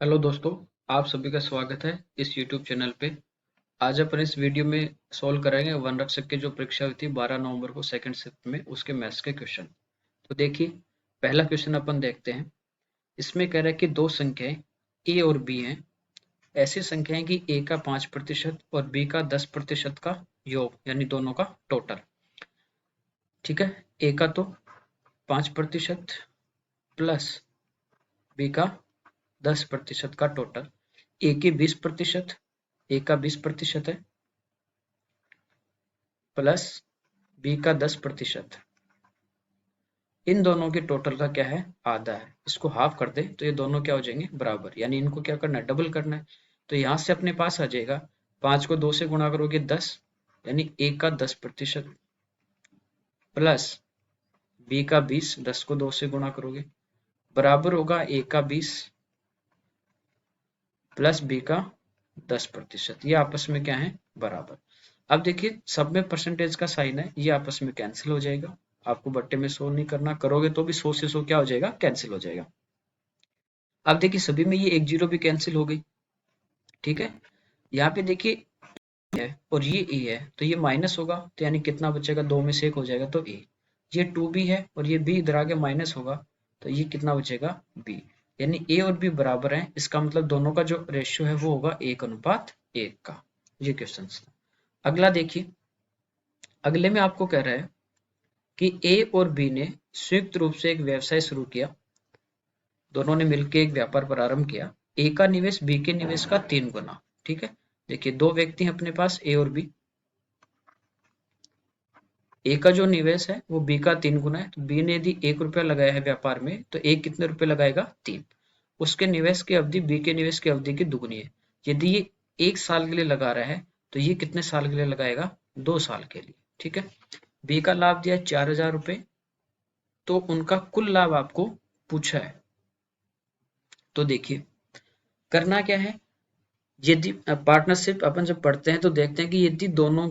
Hello दोस्तों, आप सभी का स्वागत है इस YouTube चैनल पे। आज अपन इस वीडियो में सॉल्व करेंगे वन रक्षक की जो परीक्षा हुई थी 12 नवंबर को सेकंड शिफ्ट में, उसके मैथ्स के क्वेश्चन। तो देखिए, पहला क्वेश्चन अपन देखते हैं। इसमें कह रहा है कि दो संख्याएं ए और बी हैं। ऐसी संख्याएं कि ए का 5% और बी का 10% का योग, यानी दोनों का टोटल। ठीक है, ए का तो 5% प्लस बी का 10% का टोटल। ए की 20%, ए का 20% है, प्लस बी का 10%। इन दोनों के टोटल का क्या है, आधा है। इसको हाफ कर दे तो ये दोनों क्या हो जाएंगे, बराबर। यानी इनको क्या करना है, डबल करना है। तो यहां से अपने पास आ जाएगा 5 को 2 से गुणा करोगे 10, यानी ए का 10% प्लस बी का 20, 10 को 2 से गुणा करोगे बराबर होगा ए का 20 प्लस बी का 10%। ये आपस में क्या है, बराबर। अब देखिए, सब में परसेंटेज का साइन है, ये आपस में कैंसिल हो जाएगा। आपको बट्टे में 100 नहीं करना, करोगे तो भी 100 से 100 क्या हो जाएगा, कैंसिल हो जाएगा। अब देखिए, सभी में ये एक जीरो भी कैंसिल हो गई। ठीक है, यहाँ पे देखिए है और ये ए है, तो ये माइनस होगा, तो यानी कितना बचेगा, दो में से एक हो जाएगा तो ए। ये 2b है और ये b इधर आके माइनस होगा, तो ये कितना बचेगा, b। यानी ए और b बराबर है। इसका मतलब दोनों का जो रेशियो है वो होगा 1:1 का। ये क्वेश्चन था। अगला देखिए, अगले में आपको कह रहा है कि ए और बी ने संयुक्त रूप से एक व्यवसाय शुरू किया। दोनों ने मिलकर एक व्यापार प्रारंभ किया। ए का निवेश बी के निवेश का 3 गुना। ठीक है, देखिए दो व्यक्ति हैं अपने पास, ए और बी। ए का जो निवेश है वो बी का 3 गुना है। तो बी ने यदि 1 रुपया लगाया है व्यापार में, तो ए कितने रुपए लगाएगा, 3। उसके निवेश की अवधि बी के निवेश की अवधि की दुगनी है। यदि ये 1 साल के लिए लगा रहा है, तो ये कितने साल के लिए लगाएगा, 2 साल के लिए। ठीक है, बी का लाभ दिया 4,000 रुपए, तो उनका कुल लाभ आपको पूछा है। तो देखिए, करना क्या है, यदि पार्टनरशिप अपन जब पढ़ते हैं तो देखते हैं कि यदि दोनों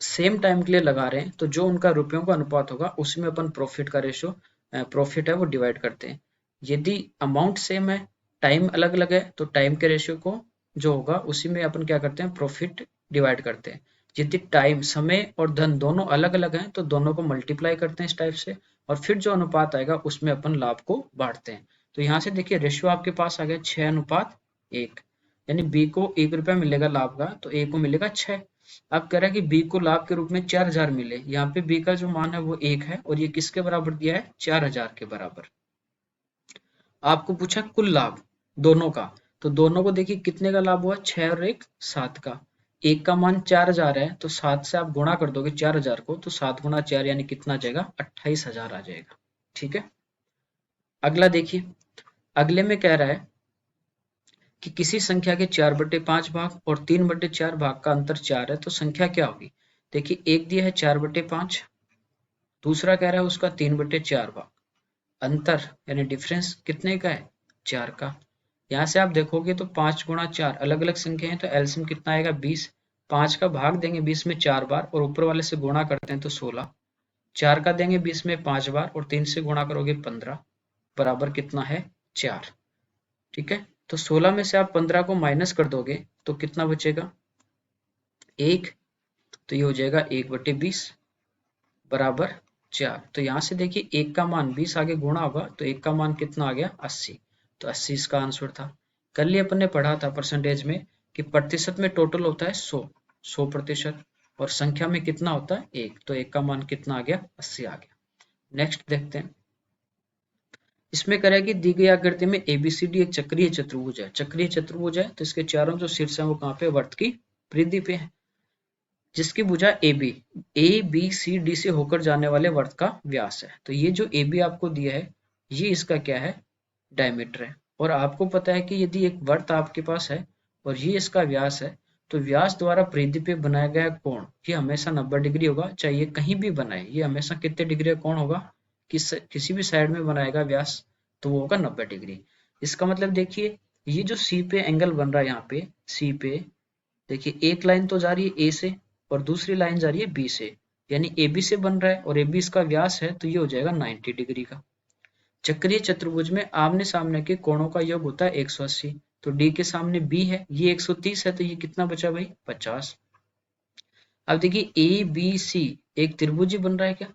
सेम टाइम के लिए लगा रहे हैं, तो जो उनका रुपयों का अनुपात होगा उसमें अपन प्रॉफिट का रेशो, प्रॉफिट है वो डिवाइड करते हैं। यदि अमाउंट सेम है, टाइम अलग अलग है, तो टाइम के रेशियो को जो होगा उसी में अपन क्या करते हैं, प्रॉफिट डिवाइड करते हैं। यदि टाइम, समय और धन दोनों अलग अलग हैं, तो दोनों को मल्टीप्लाई करते हैं इस टाइप से, और फिर जो अनुपात आएगा उसमें अपन लाभ को बांटते हैं। तो यहाँ से देखिए, रेशियो आपके पास आ गया 6:1। यानी बी को 1 रुपया मिलेगा लाभ का, तो ए को मिलेगा 6। अब कह रहा है कि बी को लाभ के रूप में 4,000 मिले। यहाँ पे बी का जो मान है वो 1 है, और ये किसके बराबर दिया है, 4,000 के बराबर। आपको पूछा कुल लाभ दोनों का, तो दोनों को देखिए कितने का लाभ हुआ, 6 और 1 7 का। एक का मान 4,000 है, तो 7 से आप गुणा कर दोगे 4,000 को, तो 7 गुणा 4 यानी कितना आ जाएगा, 28,000 आ जाएगा। ठीक है, अगला देखिए, अगले में कह रहा है कि किसी संख्या के 4/5 भाग और 3/4 भाग का अंतर 4 है, तो संख्या क्या होगी। देखिए, एक दिया है 4/5, दूसरा कह रहा है उसका 3/4 भाग। अंतर यानी डिफरेंस कितने का है, 4 का। यहाँ से आप देखोगे तो 5 गुणा 4 अलग अलग संख्या है, तो एलसीएम कितना आएगा, 20। 5 का भाग देंगे 20 में 4 बार, और ऊपर वाले से गुणा करते हैं तो 16। 4 का देंगे 20 में 5 बार, और 3 से गुणा करोगे 15, बराबर कितना है, 4। ठीक है, तो 16 में से आप 15 को माइनस कर दोगे तो कितना बचेगा, 1। तो ये हो जाएगा 1/20 बराबर 4। तो यहाँ से देखिए, 1 का मान 20 आगे गुणा होगा, तो 1 का मान कितना आ गया, 80। तो 80 इसका आंसर था। कल ही अपन ने पढ़ा था परसेंटेज में कि प्रतिशत में टोटल होता है 100% और संख्या में कितना होता है, 1। तो 1 का मान कितना आ गया, 80 आ गया। नेक्स्ट देखते हैं। इसमें कह रहा है कि दी गई आकृति में एबीसीडी एक चक्रीय चतुर्भुज है। चक्रीय चतुर्भुज है, तो इसके चारों जो शीर्ष हैं वो कहाँ पे, वर्त की परिधि पे है, जिसकी भुजा ए बी सी डी से होकर जाने वाले वर्त का व्यास है। तो ये जो ए बी आपको दिया है, ये इसका क्या है, डायमीटर है। और आपको पता है कि यदि एक वर्त आपके पास है और ये इसका व्यास है, तो व्यास द्वारा परिधि पे बनाया गया कोण ये हमेशा 90 डिग्री होगा, चाहे ये कहीं भी बनाए, ये हमेशा कितने डिग्री का कोण होगा, किसी भी साइड में बनाएगा व्यास, तो वो होगा 90 डिग्री। इसका मतलब देखिए, ये जो सी पे एंगल बन रहा है, यहाँ पे सी पे देखिए, एक लाइन तो जा रही है ए से और दूसरी लाइन जा रही है बी से, यानी ए बी से बन रहा है और ए बी इसका व्यास है, तो ये हो जाएगा 90 डिग्री का। चक्रीय चतुर्भुज में आमने सामने के कोणों का योग होता है 180। तो डी के सामने बी है, ये 130 है, तो ये कितना बचा भाई 50। अब देखिए ए बी सी एक त्रिभुज ही बन रहा है क्या,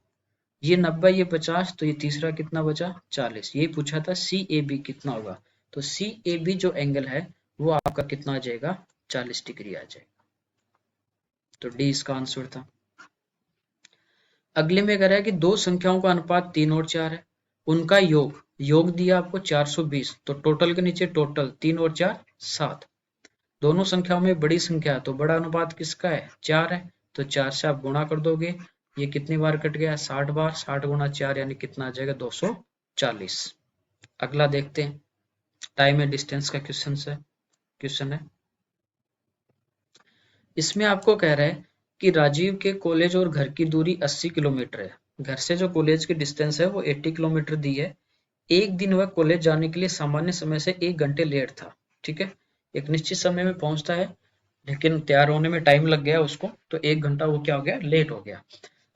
ये 90 ये 50, तो ये तीसरा कितना बचा 40। ये पूछा था सी ए बी कितना होगा, तो सी ए बी जो एंगल है वो आपका कितना आ जाएगा 40 डिग्री आ जाएगा। तो डी इसका आंसर था। अगले में कह रहा है कि दो संख्याओं का अनुपात 3 और 4 है, उनका योग योग दिया आपको 420, तो टोटल के नीचे टोटल 3 और 4 7। दोनों संख्याओं में बड़ी संख्या है तो बड़ा अनुपात किसका है 4 है, तो 4 से आप गुणा कर दोगे, ये कितनी बार कट गया 60 बार, 60 गुणा 4 यानी कितना आ जाएगा 240। अगला देखते हैं, टाइम एंड डिस्टेंस का क्वेश्चन है। इसमें आपको कह रहा है कि राजीव के कॉलेज और घर की दूरी 80 किलोमीटर है। घर से जो कॉलेज की डिस्टेंस है वो 80 किलोमीटर दी है। एक दिन वह कॉलेज जाने के लिए सामान्य समय से 1 घंटे लेट था। ठीक है, एक निश्चित समय में पहुंचता है लेकिन तैयार होने में टाइम लग गया उसको, तो 1 घंटा वो क्या हो गया लेट हो गया।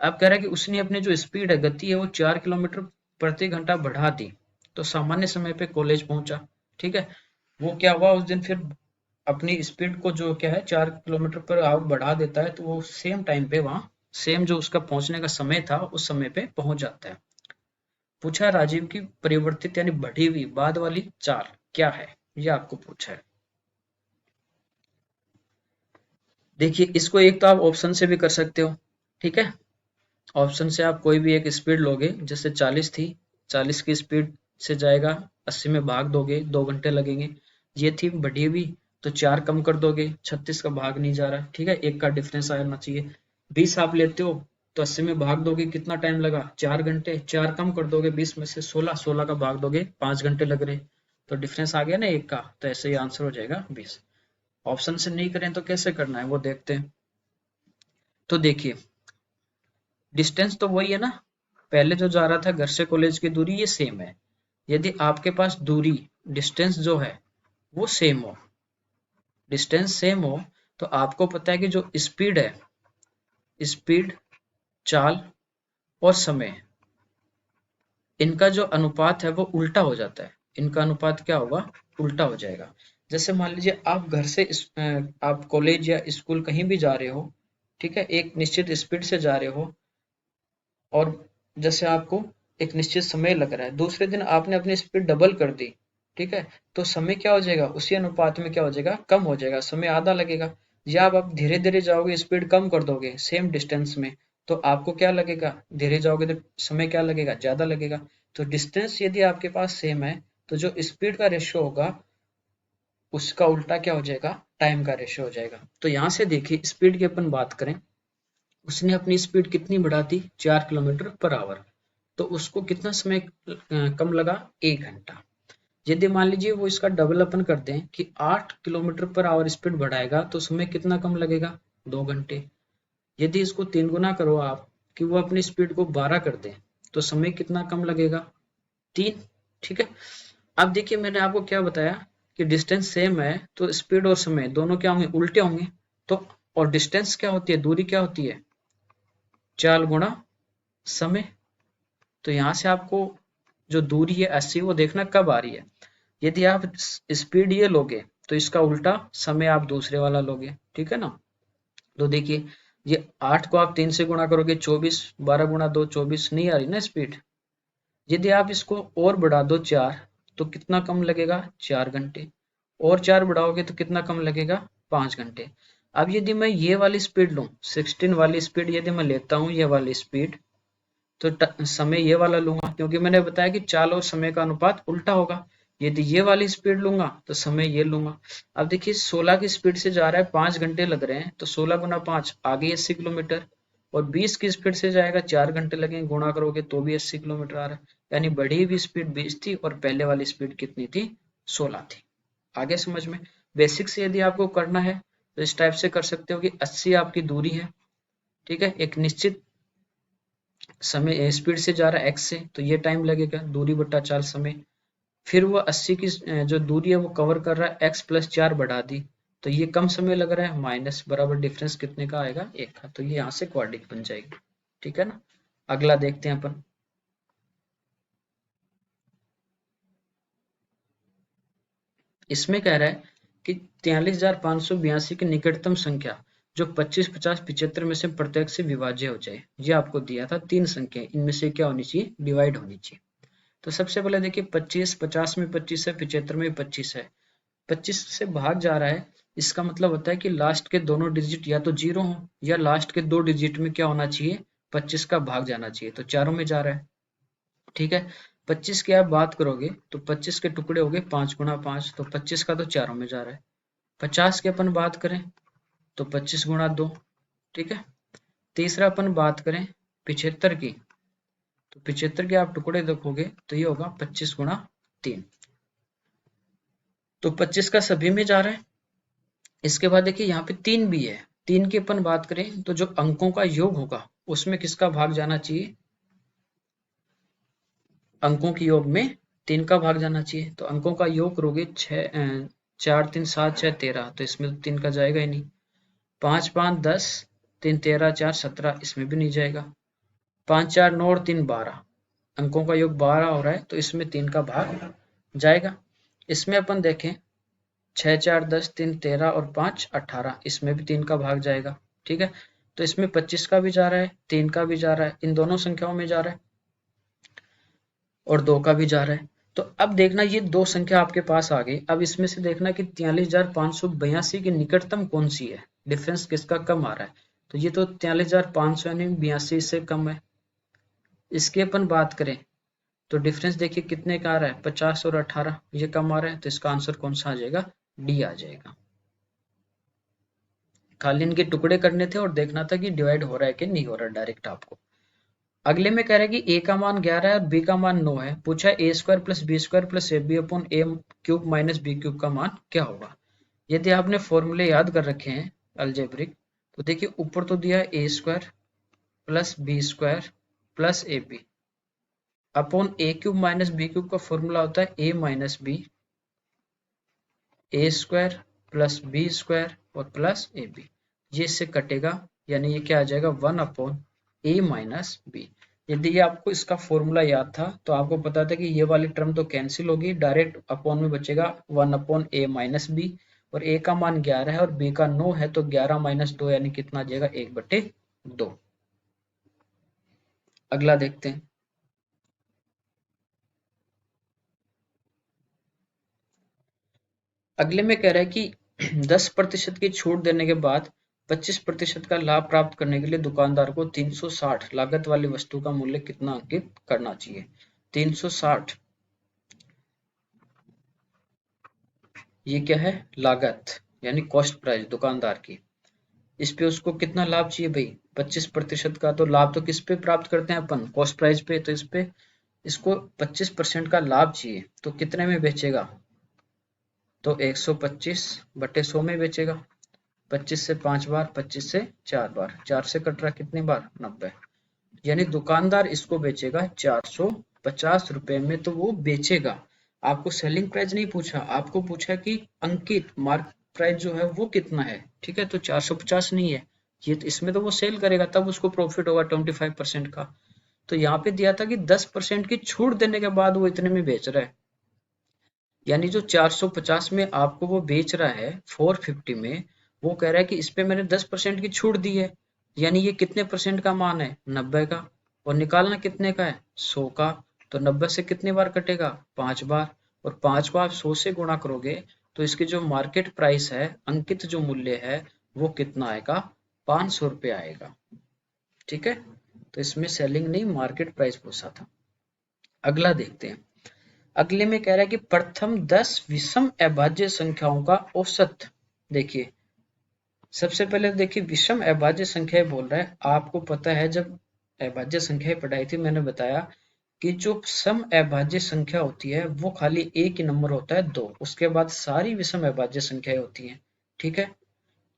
अब कह रहा है कि उसने अपने जो स्पीड है गति है वो 4 किलोमीटर प्रति घंटा बढ़ा दी, तो सामान्य समय पे कॉलेज पहुंचा। ठीक है, वो क्या हुआ उस दिन फिर अपनी स्पीड को जो क्या है 4 किलोमीटर पर आवर बढ़ा देता है, तो वो सेम टाइम पे वहां सेम जो उसका पहुंचने का समय था उस समय पे पहुंच जाता है। पूछा राजीव की परिवर्तित यानी बढ़ी हुई बाद वाली चाल क्या है, ये आपको पूछा है। देखिए इसको एक तो आप ऑप्शन से भी कर सकते हो। ठीक है, ऑप्शन से आप कोई भी एक स्पीड लोगे, जैसे 40 थी, 40 की स्पीड से जाएगा, 80 में भाग दोगे 2 घंटे लगेंगे। ये थी बढ़ी हुई, तो 4 कम कर दोगे, 36 का भाग नहीं जा रहा। ठीक है, एक का डिफरेंस आना चाहिए। 20 आप लेते हो तो 80 में भाग दोगे कितना टाइम लगा 4 घंटे, 4 कम कर दोगे 20 में से 16, 16 का भाग दोगे 5 घंटे लग रहे, तो डिफरेंस आ गया ना एक का, तो ऐसे ही आंसर हो जाएगा 20। ऑप्शन से नहीं करें तो कैसे करना है वो देखते हैं। तो देखिए डिस्टेंस तो वही है ना, पहले जो जा रहा था घर से कॉलेज की दूरी ये सेम है। यदि आपके पास दूरी डिस्टेंस जो है वो सेम हो, डिस्टेंस सेम हो, तो आपको पता है कि जो स्पीड है, स्पीड, चाल और समय, इनका जो अनुपात है वो उल्टा हो जाता है। इनका अनुपात क्या होगा उल्टा हो जाएगा। जैसे मान लीजिए आप घर से आप कॉलेज या स्कूल कहीं भी जा रहे हो, ठीक है, एक निश्चित स्पीड से जा रहे हो, और जैसे आपको एक निश्चित समय लग रहा है, दूसरे दिन आपने अपनी स्पीड डबल कर दी, ठीक है, तो समय क्या हो जाएगा उसी अनुपात में क्या हो जाएगा कम हो जाएगा, समय आधा लगेगा। या आप धीरे धीरे जाओगे स्पीड कम कर दोगे सेम डिस्टेंस में, तो आपको क्या लगेगा धीरे जाओगे तो समय क्या लगेगा ज्यादा लगेगा। तो डिस्टेंस यदि आपके पास सेम है तो जो स्पीड का रेशियो होगा उसका उल्टा क्या हो जाएगा टाइम का रेशियो हो जाएगा। तो यहाँ से देखिए स्पीड की अपन बात करें, उसने अपनी स्पीड कितनी बढ़ा दी 4 किलोमीटर पर आवर, तो उसको कितना समय कम लगा 1 घंटा। यदि मान लीजिए वो इसका डबल अपन कर दें कि 8 किलोमीटर पर आवर स्पीड बढ़ाएगा तो समय कितना कम लगेगा 2 घंटे। यदि इसको 3 गुना करो आप कि वो अपनी स्पीड को 12 कर दे तो समय कितना कम लगेगा 3। ठीक है, अब देखिए मैंने आपको क्या बताया कि डिस्टेंस सेम है तो स्पीड और समय दोनों क्या होंगे उल्टे होंगे। तो और डिस्टेंस क्या होती है दूरी क्या होती है चाल गुणा समय। तो यहाँ से आपको जो दूरी है 80 वो देखना कब आ रही है। यदि आप स्पीड ये लोगे तो इसका उल्टा समय आप दूसरे वाला लोगे। ठीक है ना, तो देखिए ये 8 को आप 3 से गुणा करोगे 24, 12 गुणा 2 24, नहीं आ रही ना स्पीड। यदि आप इसको और बढ़ा दो 4 तो कितना कम लगेगा 4 घंटे, और 4 बढ़ाओगे तो कितना कम लगेगा 5 घंटे। अब यदि मैं ये वाली स्पीड लूँ 16 वाली स्पीड यदि मैं लेता हूँ ये वाली स्पीड, तो समय ये वाला लूंगा क्योंकि मैंने बताया कि चाल और समय का अनुपात उल्टा होगा। यदि ये वाली स्पीड लूंगा तो समय ये लूंगा। अब देखिए 16 की स्पीड से जा रहा है 5 घंटे लग रहे हैं, तो 16 गुना 5 आ गई 80 किलोमीटर, और 20 की स्पीड से जाएगा 4 घंटे लगेंगे, गुणा करोगे तो भी 80 किलोमीटर आ रहा है। यानी बढ़ी हुई स्पीड 20 थी और पहले वाली स्पीड कितनी थी 16 थी। आगे समझ में। बेसिक से यदि आपको करना है तो इस टाइप से कर सकते हो कि 80 आपकी दूरी है, ठीक है, एक निश्चित समय स्पीड से जा रहा है एक्स से, तो ये टाइम लगेगा दूरी बट्टा चाल समय। फिर वो 80 की जो दूरी है वो कवर कर रहा है एक्स प्लस 4 बढ़ा दी, तो ये कम समय लग रहा है माइनस बराबर डिफरेंस कितने का आएगा 1 का, तो ये यहाँ से क्वाड्रिक बन जाएगी। ठीक है ना, अगला देखते हैं अपन। इसमें कह रहा है कि 43,582 की निकटतम संख्या जो 25, 50, 75 में से प्रत्येक से विभाज्य हो जाए। ये आपको दिया था तीन संख्या, इनमें से क्या होनी चाहिए, डिवाइड होनी चाहिए। तो सबसे पहले देखिए 25, 50 में 25 है, 75 में 25 है, 25 से भाग जा रहा है, इसका मतलब होता है कि लास्ट के दोनों डिजिट या तो जीरो हो या लास्ट के दो डिजिट में क्या होना चाहिए, 25 का भाग जाना चाहिए, तो चारों में जा रहा है। ठीक है, 25 की आप बात करोगे तो 25 के टुकड़े हो गए 5 गुणा 5, तो 25 का तो चारों में जा रहा है। 50 की अपन बात करें तो 25 गुणा 2। ठीक है, तीसरा अपन बात करें 75 की, तो 75 के आप टुकड़े देखोगे तो ये होगा 25 गुणा 3, तो 25 का सभी में जा रहा है। इसके बाद देखिए यहाँ पे 3 भी है, 3 की अपन बात करें तो जो अंकों का योग होगा उसमें किसका भाग जाना चाहिए, अंकों के योग में 3 का भाग जाना चाहिए। तो अंकों का योग करोगे 4 3 7 6 13, तो इसमें तो 3 का जाएगा ही नहीं। 5 5 10, 3 13 4 17, इसमें भी नहीं जाएगा। 5 4 9 और 3 12, अंकों का योग 12 हो रहा है, तो इसमें 3 का भाग जाएगा। इसमें अपन देखें 6 4 10, 3 13 और 5 18, इसमें भी 3 का भाग जाएगा। ठीक है, तो इसमें 25 का भी जा रहा है, 3 का भी जा रहा है, इन दोनों संख्याओं में जा रहा है, और 2 का भी जा रहा है। तो अब देखना ये दो संख्या आपके पास आ गई। अब इसमें से देखना कि 43,582 की निकटतम कौन सी है, डिफरेंस किसका कम आ रहा है। तो ये तो 43,500 यानी 82 से कम है। इसकी अपन बात करें तो डिफरेंस देखिए कितने का आ रहा है, 50 और 18, ये कम आ रहा है, तो इसका आंसर कौन सा आ जाएगा, डी आ जाएगा। खाली इनके टुकड़े करने थे और देखना था कि डिवाइड हो रहा है कि नहीं हो रहा डायरेक्ट आपको। अगले में कह रहा है कि ए का मान 11 है और बी का मान 9 है। पूछा A square plus B square plus A B upon A cube minus B cube का मान क्या होगा। यदि आपने फॉर्मूले याद कर रखे हैं अलजेब्रिक, तो देखिए ऊपर तो दिया है A square plus B square plus A B upon A cube minus B cube का फॉर्मूला होता है A minus B, A square plus B square और प्लस ए बी। ये इससे कटेगा, यानी ये क्या आ जाएगा, 1 अपॉन ए माइनस बी। यदि ये आपको इसका फॉर्मूला याद था तो आपको पता था कि ये वाली टर्म तो कैंसिल होगी, डायरेक्ट अपॉन में बचेगा 1 अपॉन ए माइनस बी, और ए का मान 11 है और बी का 9 है, तो 11 माइनस 2 यानी कितना आ जाएगा, 1/2। अगला देखते हैं। अगले में कह रहा है कि 10% की छूट देने के बाद 25% का लाभ प्राप्त करने के लिए दुकानदार को 360 लागत वाली वस्तु का मूल्य कितना अंकित करना चाहिए। 360 ये क्या है, लागत यानी कॉस्ट प्राइस दुकानदार की। इस पे उसको कितना लाभ चाहिए भाई, 25% का। तो लाभ तो किस पे प्राप्त करते हैं अपन, कॉस्ट प्राइस पे, तो इस पे इसको 25% का लाभ चाहिए, तो कितने में बेचेगा, तो 125/100 में बेचेगा। 25 से 5 बार, 25 से 4 बार, 4 से कट रहा कितनी बार, 90, यानी दुकानदार इसको बेचेगा 450 रुपए में, तो वो बेचेगा। आपको सेलिंग प्राइस नहीं पूछा, आपको पूछा कि अंकित मार्केट प्राइस जो है वो कितना है। ठीक है, तो 450 नहीं है ये, तो इसमें तो वो सेल करेगा तब उसको प्रॉफिट होगा 25% का। तो यहाँ पे दिया था कि 10% की छूट देने के बाद वो इतने में बेच रहा है, यानी जो 450 में आपको वो बेच रहा है 450 में, वो कह रहा है कि इस पे मैंने 10% की छूट दी है, यानी ये कितने परसेंट का मान है, 90 का, और निकालना कितने का है, 100 का। तो 90 से कितनी बार कटेगा, 5 बार, और 5 को आप 100 से गुणा करोगे तो इसकी जो मार्केट प्राइस है, अंकित जो मूल्य है, वो कितना आएगा, 500 रुपये आएगा। ठीक है, तो इसमें सेलिंग नहीं मार्केट प्राइस पूछा था। अगला देखते हैं। अगले में कह रहा है कि प्रथम 10 विषम अभाज्य संख्याओं का औसत। देखिए सबसे पहले देखिए विषम अभाज्य संख्याएं बोल रहा है। आपको पता है जब अभाज्य संख्याएं पढ़ाई थी मैंने बताया कि जो सम अभाज्य संख्या होती है वो खाली एक ही नंबर होता है 2, उसके बाद सारी विषम अभाज्य संख्याएं होती हैं। ठीक है,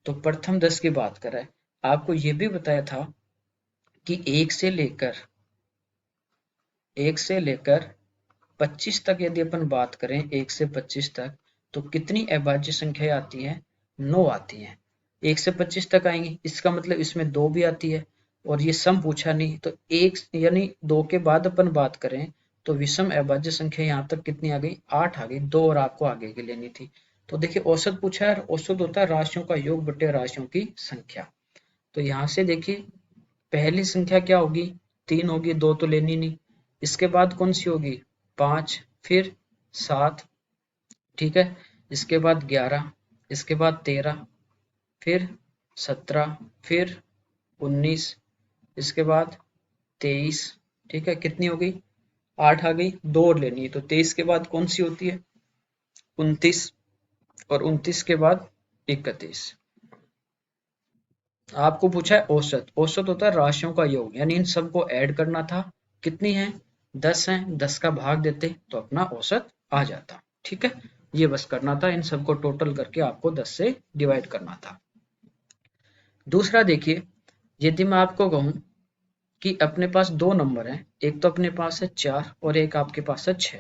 तो प्रथम 10 की बात कर रहा है। आपको ये भी बताया था कि 1 से लेकर 25 तक यदि अपन बात करें, 1 से 25 तक, तो कितनी अभाज्य संख्याएं आती हैं, 9 आती हैं। 1 से 25 तक आएंगी, इसका मतलब इसमें 2 भी आती है, और ये सम पूछा नहीं, तो एक यानी 2 के बाद अपन बात करें तो विषम अभाज्य संख्या यहाँ तक कितनी आ गई, 8 आ गई, 2 और आपको आगे की लेनी थी। तो देखिए औसत पूछा है, औसत होता है राशियों का योग बटे राशियों की संख्या। तो यहाँ से देखिए पहली संख्या क्या होगी, 3 होगी, 2 तो लेनी नहीं। इसके बाद कौन सी होगी, 5, फिर 7, ठीक है, इसके बाद 11, इसके बाद 13, फिर 17, फिर 19, इसके बाद 23, ठीक है, कितनी हो गई, 8 आ गई, 2 और लेनी है। तो 23 के बाद कौन सी होती है, 29, और 29 के बाद 31। आपको पूछा है औसत, औसत होता है राशियों का योग, यानी इन सबको ऐड करना था। कितनी है, 10 है, 10 का भाग देते तो अपना औसत आ जाता। ठीक है, ये बस करना था, इन सबको टोटल करके आपको 10 से डिवाइड करना था। दूसरा देखिए, यदि मैं आपको कहूं कि अपने पास दो नंबर हैं, एक तो अपने पास है 4 और एक आपके पास है 6,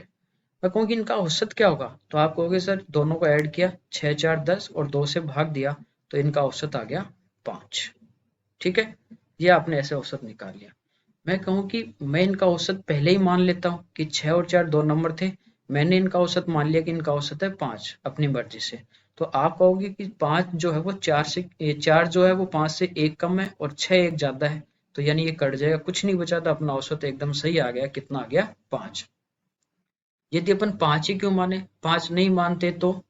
मैं कहूँ कि इनका औसत क्या होगा, तो आप कहोगे सर दोनों को ऐड किया, 6 4 10 और 2 से भाग दिया तो इनका औसत आ गया 5। ठीक है, ये आपने ऐसे औसत निकाल लिया। मैं कहूँ कि मैं इनका औसत पहले ही मान लेता हूँ कि 6 और 4 दो नंबर थे, मैंने इनका औसत मान लिया कि इनका औसत है 5 अपनी मर्जी से। तो आप कहोगे कि 5 जो है वो 4 से 4 जो है वो 5 से 1 कम है और 6 एक ज्यादा है, तो यानी ये कट जाएगा, कुछ नहीं बचा, तो अपना औसत एकदम सही आ गया। कितना आ गया, 5। यदि अपन 5 ही क्यों माने, 5 नहीं मानते तो,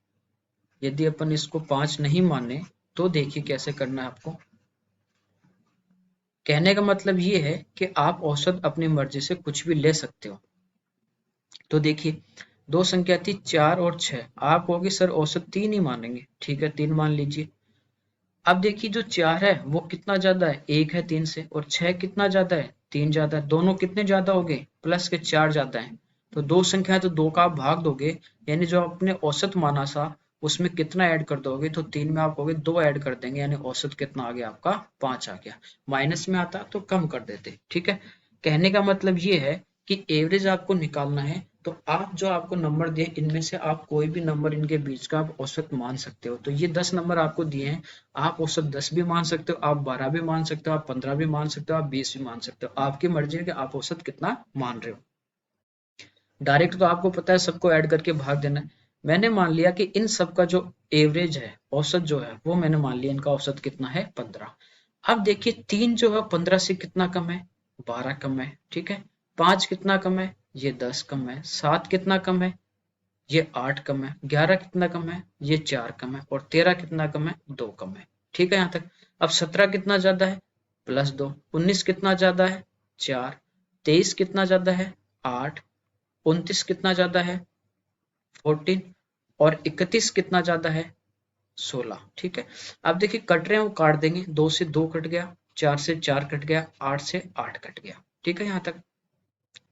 यदि अपन इसको 5 नहीं माने तो देखिए कैसे करना है आपको। कहने का मतलब ये है कि आप औसत अपनी मर्जी से कुछ भी ले सकते हो। तो देखिए दो संख्या थी 4 और 6, आप कहोगे सर औसत 3 ही मानेंगे, ठीक है 3 मान लीजिए। अब देखिए जो 4 है वो कितना ज्यादा है, 1 है 3 से, और 6 कितना ज्यादा है, 3 ज्यादा है, दोनों कितने ज्यादा हो गए, प्लस के 4 ज्यादा है। तो दो संख्या है तो 2 का आप भाग दोगे, यानी जो आपने औसत माना था उसमें कितना ऐड कर दोगे, तो 3 में आप कहोगे 2 ऐड कर देंगे, यानी औसत कितना आ गया आपका, 5 आ गया। माइनस में आता तो कम कर देते। ठीक है, कहने का मतलब ये है कि एवरेज आपको निकालना है, तो आप जो आपको नंबर दिए इनमें से आप कोई भी नंबर इनके बीच का आप औसत मान सकते हो। तो ये 10 नंबर आपको दिए हैं, आप औसत 10 भी मान सकते हो, आप 12 भी मान सकते हो, आप 15 भी मान सकते हो, आप 20 भी मान सकते हो, आपकी मर्जी है कि आप औसत कितना मान रहे हो। डायरेक्ट तो आपको पता है सबको ऐड करके भाग देना है, मैंने मान लिया कि इन सब का जो एवरेज है, औसत जो है वो मैंने मान लिया इनका औसत कितना है, 15। अब देखिए 3 जो है 15 से कितना कम है, 12 कम है। ठीक है, 5 कितना कम है, ये 10 कम है, 7 कितना कम है, ये 8 कम है, 11 कितना कम है, ये 4 कम है, और 13 कितना कम है, 2 कम है। ठीक है यहाँ तक। अब 17 कितना ज्यादा है, +2, 19 कितना ज्यादा है, 4, 23 कितना ज्यादा है, 8, 29 कितना ज्यादा है, 14, और 31 कितना ज्यादा है, 16। ठीक है, अब देखिए कट रहे हैं वो काट देंगे, 2 से 2 कट गया, 4 से 4 कट गया, 8 से 8 कट गया। ठीक है यहाँ तक।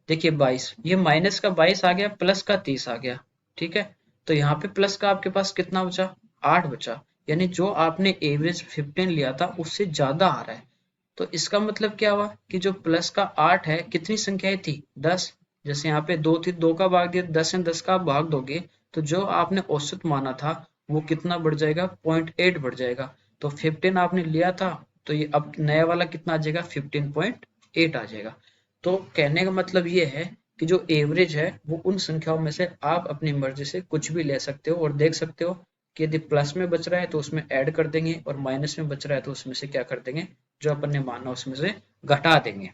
देखिए 22, ये माइनस का 22 आ गया, प्लस का 30 आ गया। ठीक है, तो यहाँ पे प्लस का आपके पास कितना बचा, 8 बचा, यानी जो आपने एवरेज 15 लिया था उससे ज्यादा आ रहा है। तो इसका मतलब क्या हुआ कि जो प्लस का 8 है, कितनी संख्याएं थी, 10, जैसे यहाँ पे 2 थी, 2 का भाग दिया, 10 है, 10 का आप भाग दोगे तो जो आपने औसत माना था वो कितना बढ़ जाएगा, 0.8 बढ़ जाएगा। तो 15 आपने लिया था, तो ये अब नया वाला कितना आ जाएगा, 15.8 आ जाएगा। तो कहने का मतलब ये है कि जो एवरेज है वो उन संख्याओं में से आप अपनी मर्जी से कुछ भी ले सकते हो, और देख सकते हो कि यदि प्लस में बच रहा है तो उसमें ऐड कर देंगे, और माइनस में बच रहा है तो उसमें से क्या कर देंगे, जो अपन ने माना उसमें से घटा देंगे।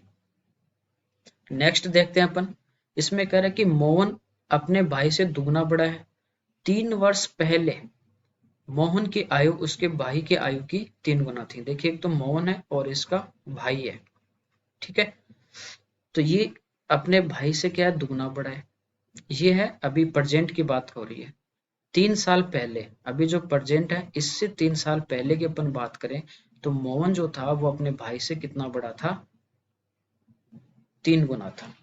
नेक्स्ट देखते हैं अपन, इसमें कह रहा है कि मोहन अपने भाई से दुगना बड़ा है। 3 वर्ष पहले मोहन की आयु उसके भाई की आयु की 3 गुना थी। देखिए एक तो मोहन है और इसका भाई है। ठीक है, तो ये अपने भाई से क्या है, दुगना बड़ा है। ये है अभी प्रेजेंट की बात हो रही है। 3 साल पहले, अभी जो प्रेजेंट है इससे 3 साल पहले की अपन बात करें तो मोहन जो था वो अपने भाई से कितना बड़ा था, 3 गुना था।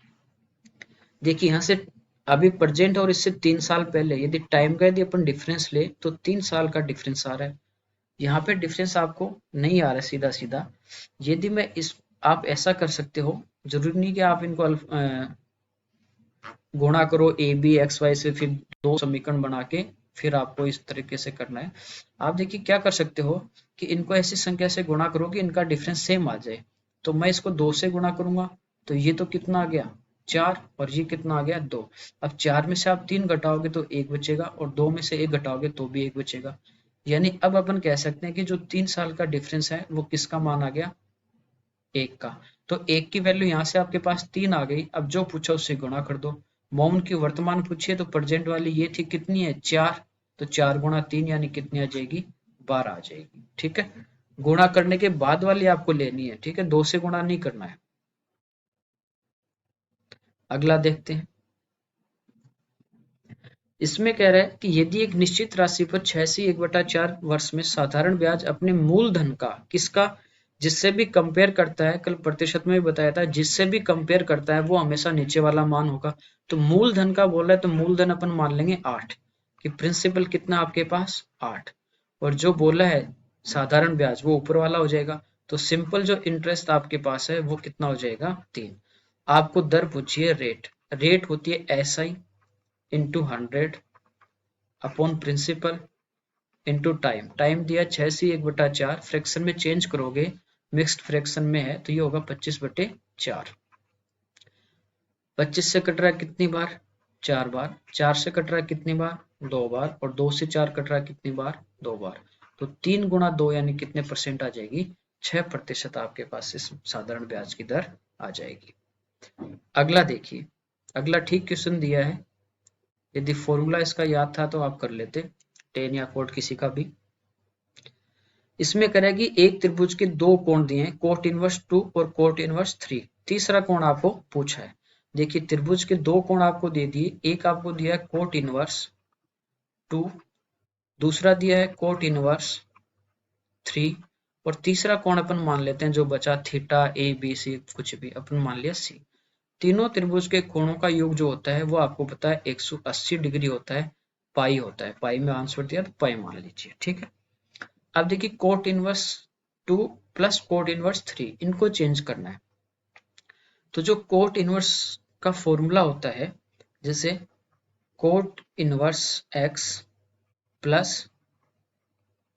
देखिए यहाँ से अभी प्रेजेंट और इससे 3 साल पहले यदि टाइम का यदि अपन डिफरेंस ले तो 3 साल का डिफरेंस आ रहा है। यहाँ पे डिफरेंस आपको नहीं आ रहा सीधा सीधा। यदि मैं इस, आप ऐसा कर सकते हो, जरूरी नहीं कि आप इनको गुणा करो ए बी एक्स वाई से, फिर दो समीकरण बना के फिर आपको इस तरीके से करना है। आप देखिए क्या कर सकते हो कि इनको ऐसी संख्या से गुणा करो कि इनका डिफरेंस सेम आ जाए। तो मैं इसको 2 से गुणा करूंगा तो ये तो कितना आ गया, 4 और ये कितना आ गया 2। अब 4 में से आप 3 घटाओगे तो 1 बचेगा और 2 में से 1 घटाओगे तो भी 1 बचेगा। यानी अब अपन कह सकते हैं कि जो 3 साल का डिफरेंस है वो किसका मान आ गया 1 का। तो 1 की वैल्यू यहाँ से आपके पास 3 आ गई। अब जो पूछा उससे गुणा कर दो। मौन की वर्तमान पूछी है तो प्रेजेंट वाली ये थी कितनी है 4, तो 4 गुणा 3 यानी कितनी आ जाएगी 12 आ जाएगी। ठीक है, गुणा करने के बाद वाली आपको लेनी है। ठीक है, 2 से गुणा नहीं करना है। अगला देखते हैं। इसमें कह रहा है कि यदि एक निश्चित राशि पर 6/1/4 वर्ष में साधारण ब्याज अपने मूलधन का किसका जिससे भी कंपेयर करता है, कल प्रतिशत में भी बताया था, जिससे भी कंपेयर करता है वो हमेशा नीचे वाला मान होगा। तो मूलधन का बोला है तो मूलधन अपन मान लेंगे 8 कि प्रिंसिपल कितना आपके पास 8, और जो बोला है साधारण ब्याज वो ऊपर वाला हो जाएगा। तो सिंपल जो इंटरेस्ट आपके पास है वो कितना हो जाएगा 3। आपको दर पूछिए रेट, रेट होती है SI into 100 upon principal into time. Time दिया 6/1/4, फ्रैक्शन में चेंज करोगे मिक्स्ड फ्रैक्शन में है तो ये होगा 25/4। 25 से कट रहा है कितनी बार 4 बार, 4 से कट रहा है कितनी बार 2 बार, और 2 से 4 कट रहा है कितनी बार 2 बार। तो 3 गुणा 2 यानी कितने परसेंट आ जाएगी 6% आपके पास इस साधारण ब्याज की दर आ जाएगी। अगला देखिए, अगला ठीक क्वेश्चन दिया है। यदि फॉर्मूला इसका याद था तो आप कर लेते, टेन या कोट किसी का भी। इसमें करें कि एक त्रिभुज के दो कोण दिए हैं, कोट इनवर्स 2 और कोट इनवर्स 3। तीसरा कोण आपको पूछा है। देखिए त्रिभुज के दो कोण आपको दे दिए, एक आपको दिया है कोट इनवर्स 2, दूसरा दिया है कोट इनवर्स 3, और तीसरा कोण अपन मान लेते हैं जो बचा थीटा ABC कुछ भी अपन मान लिया C। तीनों त्रिभुज के कोणों का योग जो होता है वो आपको पता है 180 डिग्री होता है, पाई होता है। पाई में आंसर दिया तो पाई मान लीजिए। ठीक है, अब देखिए cot inverse 2 plus cot inverse 3 इनको चेंज करना है। तो जो कोट इनवर्स का फॉर्मूला होता है, जैसे cot inverse x plus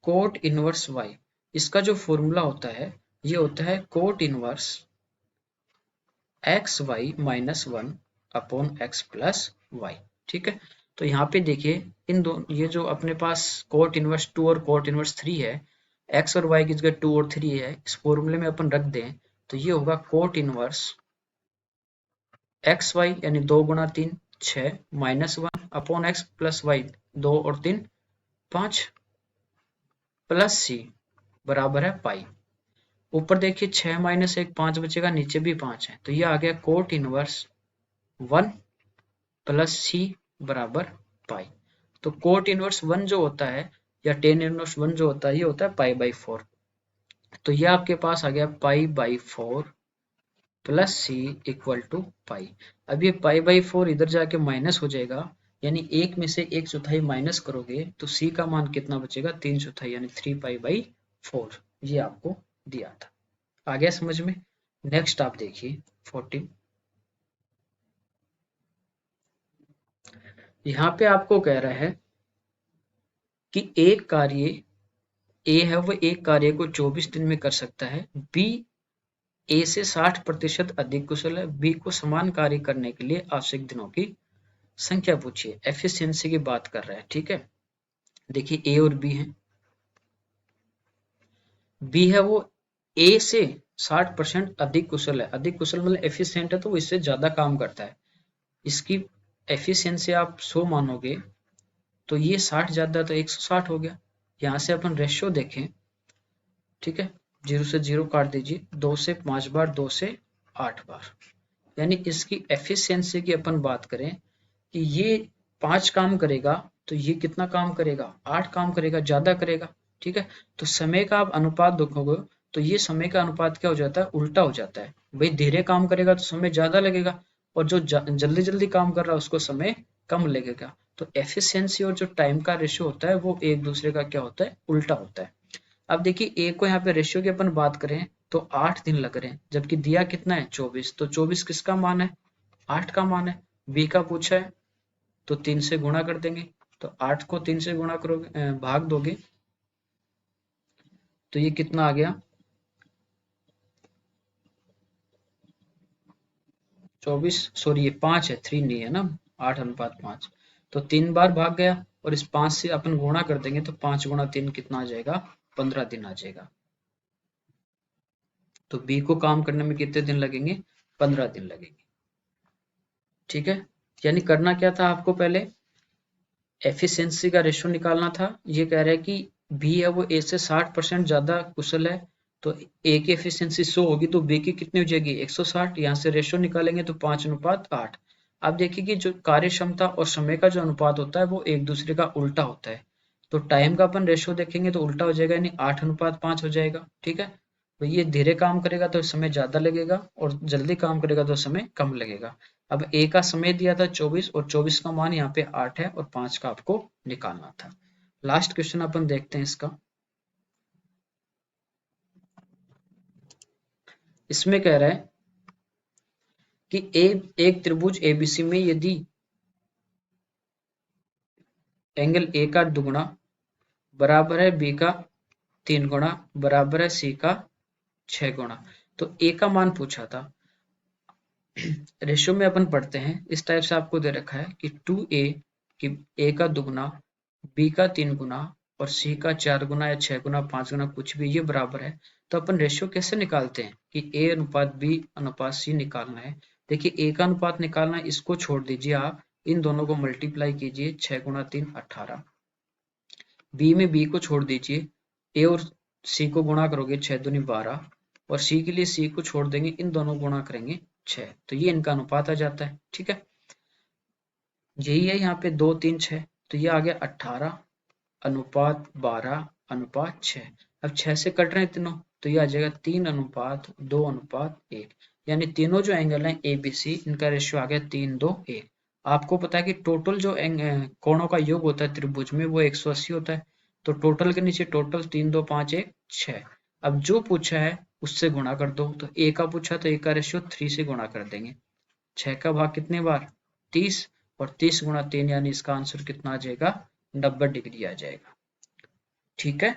cot inverse y, इसका जो फॉर्मूला होता है ये होता है cot inverse X Y minus 1 upon X plus Y. ठीक है, तो यहाँ पे देखिए इन दो ये जो अपने पास कोट इनवर्स 2 और कोट इनवर्स 3 है, एक्स और वाई की जगह 2 और 3 है, इस फॉर्मूले में अपन रख दें तो ये होगा कोट इनवर्स एक्स वाई यानी 2 गुणा 3 6 minus 1 upon X plus Y 2 और 3 5 प्लस सी बराबर है पाई। ऊपर देखिए 6 माइनस 1 5 बचेगा, नीचे भी 5 है तो ये आ गया कोट इनवर्स 1 प्लस सी बराबर पाई। तो कोट इनवर्स 1 जो होता है या टेन इनवर्स 1 जो होता है ये होता है पाई बाई 4। तो ये आपके पास आ गया pi by 4 plus C equal to pi. अब ये पाई बाई 4 इधर जाके माइनस हो जाएगा, यानी एक में से 1/4 माइनस करोगे तो सी का मान कितना बचेगा 3/4 यानी 3 पाई बाई 4। ये आपको दिया था। आ गया समझ में। नेक्स्ट आप देखिए 14। यहाँ पे आपको कह रहा है कि एक कार्य ए है वो एक कार्य को 24 दिन में कर सकता है, बी ए से 60% अधिक कुशल है, बी को समान कार्य करने के लिए आवश्यक दिनों की संख्या पूछिए। एफिशिएंसी की बात कर रहा है। ठीक है, देखिए ए और बी है, बी है वो ए से 60% अधिक कुशल है। अधिक कुशल मतलब एफिशिएंट है तो वो इससे ज्यादा काम करता है। इसकी एफिशिएंसी आप 100 मानोगे तो ये 60 ज्यादा तो 160 हो गया। यहाँ से अपन रेशियो देखें, ठीक है, 0 से 0 काट दीजिए, 2 से 5 बार, 2 से 8 बार, यानी इसकी एफिशिएंसी की अपन बात करें कि ये 5 काम करेगा तो ये कितना काम करेगा 8 काम करेगा, ज्यादा करेगा। ठीक है, तो समय का आप अनुपात देखोगे तो ये समय का अनुपात क्या हो जाता है उल्टा हो जाता है। भाई धीरे काम करेगा तो समय ज्यादा लगेगा, और जो जल्दी जल्दी काम कर रहा है उसको समय कम लगेगा। तो एफिशिएंसी और जो टाइम का रेशियो होता है वो एक दूसरे का क्या होता है उल्टा होता है। अब देखिए ए को यहाँ पे रेशियो की अपन बात करें तो 8 दिन लग रहे हैं, जबकि दिया कितना है 24, तो 24 किसका मान है 8 का मान है। बी का पूछा है तो 3 से गुणा कर देंगे, तो 8 को 3 से गुणा करोगे भाग दोगे तो ये कितना आ गया 24, सॉरी ये 5 है, 3 नहीं है ना, 8:5। तो 3 बार भाग गया और इस 5 से अपन गुणा कर देंगे तो 5 गुणा 3 कितना आ जाएगा, 15 दिन आ जाएगा। तो बी को काम करने में कितने दिन लगेंगे, 15 दिन लगेंगे। ठीक है, यानी करना क्या था आपको, पहले एफिशिएंसी का रेशो निकालना था। ये कह रहा है कि बी है वो ए से 60% ज्यादा कुशल है, तो ए की एफिशिएंसी 100 होगी तो बी की कितनी हो जाएगी, 160। यहाँ से रेशो निकालेंगे तो 5:8। आप देखिए कि जो कार्य क्षमता और समय का जो अनुपात होता है वो एक दूसरे का उल्टा होता है। तो टाइम का अपन रेशो देखेंगे तो उल्टा हो जाएगा, यानी 8:5 हो जाएगा। ठीक है, तो ये धीरे काम करेगा तो समय ज्यादा लगेगा और जल्दी काम करेगा तो समय कम लगेगा। अब ए का समय दिया था 24 और 24 का मान यहाँ पे 8 है और 5 का आपको निकालना था। लास्ट क्वेश्चन अपन देखते हैं इसका। इसमें कह रहा है कि एक त्रिभुज एबीसी में यदि एंगल ए का दुगुना बराबर है बी का 3 गुना बराबर है सी का 6 गुना, तो ए का मान पूछा था। रेशियो में अपन पढ़ते हैं इस टाइप से, आपको दे रखा है कि 2a, कि a का दुगुना b का 3 गुना और c का 4 गुना या 6 गुना 5 गुना कुछ भी, ये बराबर है। तो अपन रेशियो कैसे निकालते हैं कि a अनुपात b अनुपात c निकालना है। देखिए a का अनुपात निकालना है, इसको छोड़ दीजिए, आप इन दोनों को मल्टीप्लाई कीजिए, 6 गुना 3 18। b में b को छोड़ दीजिए, a और c को गुणा करोगे 6 दूनी 12 और c के लिए c को छोड़ देंगे, इन दोनों को गुणा करेंगे 6, तो ये इनका अनुपात आ जाता है। ठीक है, यही है यहाँ पे 2 3 6, तो ये आ गया 18 अनुपात 12 अनुपात 6। अब 6 से कट रहे हैं तीनों, तो ये आ जाएगा 3 अनुपात 2 अनुपात 1, यानी तीनों जो एंगल हैं ए बी सी, इनका रेशियो आ गया 3 2 1। आपको पता है कि टोटल जो कोणों का योग होता है त्रिभुज में वो 180 होता है। तो टोटल के नीचे टोटल 3 2 5 1 6। अब जो पूछा है उससे गुणा कर दो, तो ए का पूछा तो ए का रेशियो 3 से गुणा कर देंगे। 6 का भाग कितने बार, 30, और 30 गुणा 3 यानी इसका आंसर कितना आ जाएगा, 90 डिग्री आ जाएगा। ठीक है।